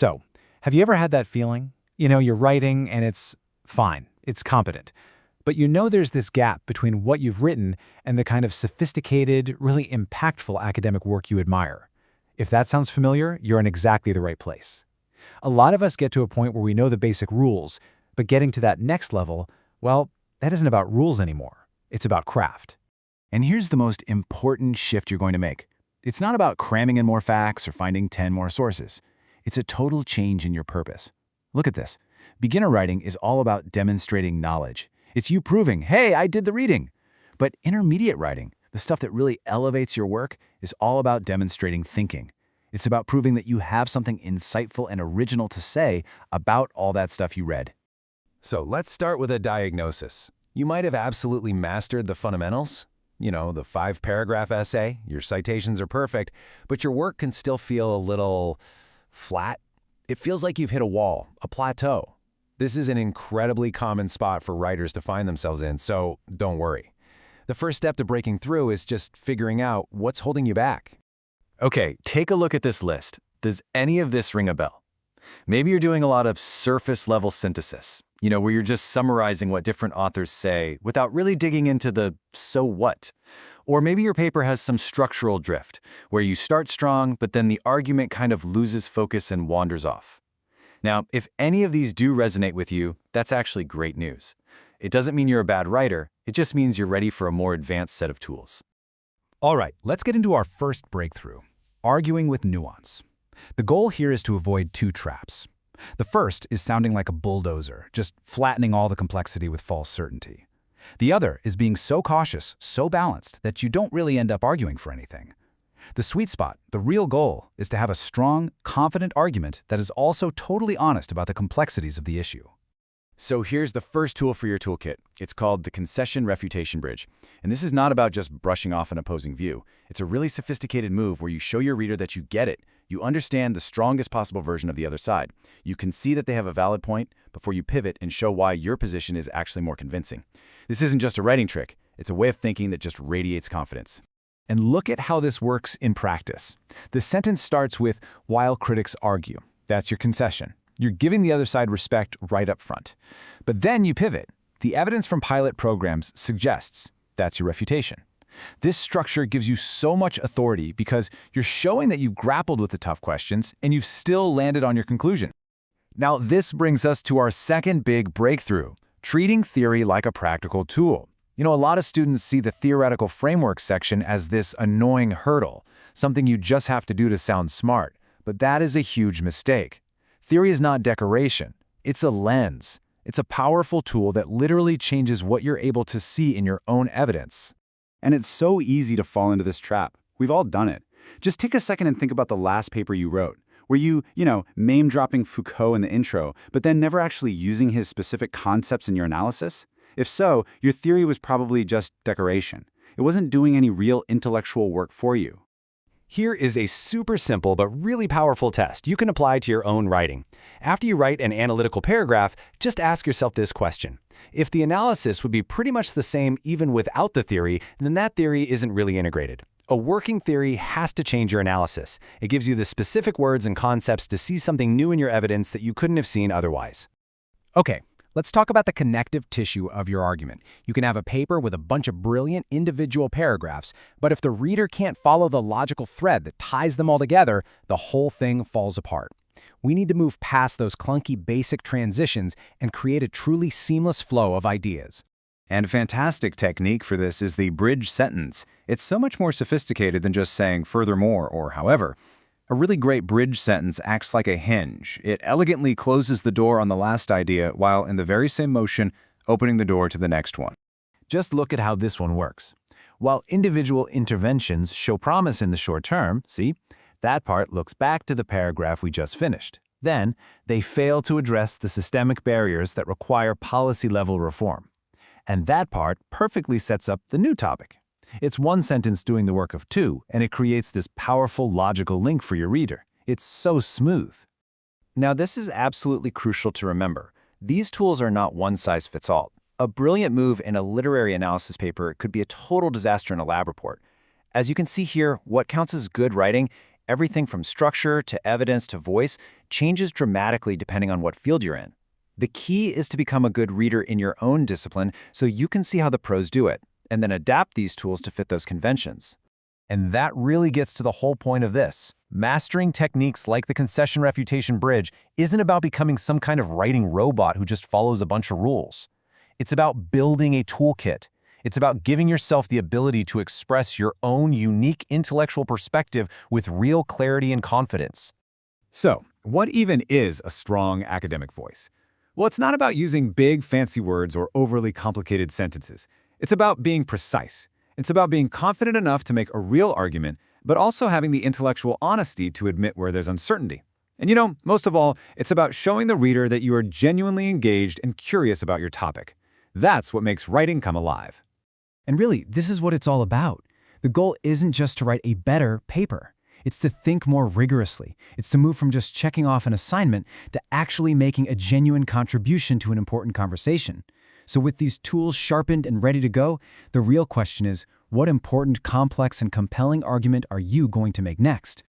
So, have you ever had that feeling? You're writing and it's fine, it's competent. But there's this gap between what you've written and the kind of sophisticated, really impactful academic work you admire. If that sounds familiar, you're in exactly the right place. A lot of us get to a point where we know the basic rules, but getting to that next level, well, that isn't about rules anymore. It's about craft. And here's the most important shift you're going to make. It's not about cramming in more facts or finding 10 more sources. It's a total change in your purpose. Look at this. Beginner writing is all about demonstrating knowledge. It's you proving, hey, I did the reading. But intermediate writing, the stuff that really elevates your work, is all about demonstrating thinking. It's about proving that you have something insightful and original to say about all that stuff you read. So let's start with a diagnosis. You might have absolutely mastered the fundamentals. The 5-paragraph essay, your citations are perfect, but your work can still feel a little flat. It feels like you've hit a wall, a plateau. This is an incredibly common spot for writers to find themselves in, so don't worry. The first step to breaking through is just figuring out what's holding you back. Okay, take a look at this list. Does any of this ring a bell? Maybe you're doing a lot of surface-level synthesis, where you're just summarizing what different authors say without really digging into the so what. Or maybe your paper has some structural drift, where you start strong, but then the argument kind of loses focus and wanders off. Now, if any of these do resonate with you, that's actually great news. It doesn't mean you're a bad writer, it just means you're ready for a more advanced set of tools. All right, let's get into our first breakthrough, arguing with nuance. The goal here is to avoid two traps. The first is sounding like a bulldozer, just flattening all the complexity with false certainty. The other is being so cautious, so balanced, that you don't really end up arguing for anything. The sweet spot, the real goal, is to have a strong, confident argument that is also totally honest about the complexities of the issue. So here's the first tool for your toolkit. It's called the Concession Refutation Bridge. And this is not about just brushing off an opposing view. It's a really sophisticated move where you show your reader that you get it. You understand the strongest possible version of the other side. You can see that they have a valid point before you pivot and show why your position is actually more convincing. This isn't just a writing trick. It's a way of thinking that just radiates confidence. And look at how this works in practice. The sentence starts with, "while critics argue." That's your concession. You're giving the other side respect right up front. But then you pivot. The evidence from pilot programs suggests. That's your refutation. This structure gives you so much authority because you're showing that you've grappled with the tough questions and you've still landed on your conclusion. Now, this brings us to our second big breakthrough, treating theory like a practical tool. A lot of students see the theoretical framework section as this annoying hurdle, something you just have to do to sound smart. But that is a huge mistake. Theory is not decoration. It's a lens. It's a powerful tool that literally changes what you're able to see in your own evidence. And it's so easy to fall into this trap. We've all done it. Just take a second and think about the last paper you wrote, where you name-dropping Foucault in the intro, but then never actually using his specific concepts in your analysis. If so, your theory was probably just decoration. It wasn't doing any real intellectual work for you. Here is a super simple but really powerful test you can apply to your own writing. After you write an analytical paragraph, just ask yourself this question. If the analysis would be pretty much the same even without the theory, then that theory isn't really integrated. A working theory has to change your analysis. It gives you the specific words and concepts to see something new in your evidence that you couldn't have seen otherwise. Okay, let's talk about the connective tissue of your argument. You can have a paper with a bunch of brilliant individual paragraphs, but if the reader can't follow the logical thread that ties them all together, the whole thing falls apart. We need to move past those clunky basic transitions and create a truly seamless flow of ideas. And a fantastic technique for this is the bridge sentence. It's so much more sophisticated than just saying furthermore or however. A really great bridge sentence acts like a hinge. It elegantly closes the door on the last idea while in the very same motion opening the door to the next one. Just look at how this one works. While individual interventions show promise in the short term, see, that part looks back to the paragraph we just finished. Then, they fail to address the systemic barriers that require policy-level reform. And that part perfectly sets up the new topic. It's one sentence doing the work of two, and it creates this powerful logical link for your reader. It's so smooth. Now, this is absolutely crucial to remember. These tools are not one-size-fits-all. A brilliant move in a literary analysis paper could be a total disaster in a lab report. As you can see here, what counts as good writing, everything from structure to evidence to voice, changes dramatically depending on what field you're in. The key is to become a good reader in your own discipline so you can see how the pros do it, and then adapt these tools to fit those conventions. And that really gets to the whole point of this. Mastering techniques like the concession refutation bridge isn't about becoming some kind of writing robot who just follows a bunch of rules. It's about building a toolkit. It's about giving yourself the ability to express your own unique intellectual perspective with real clarity and confidence. So, what even is a strong academic voice? Well, it's not about using big, fancy words or overly complicated sentences. It's about being precise. It's about being confident enough to make a real argument, but also having the intellectual honesty to admit where there's uncertainty. And most of all, it's about showing the reader that you are genuinely engaged and curious about your topic. That's what makes writing come alive. And really, this is what it's all about. The goal isn't just to write a better paper. It's to think more rigorously. It's to move from just checking off an assignment to actually making a genuine contribution to an important conversation. So with these tools sharpened and ready to go, the real question is, what important, complex, and compelling argument are you going to make next?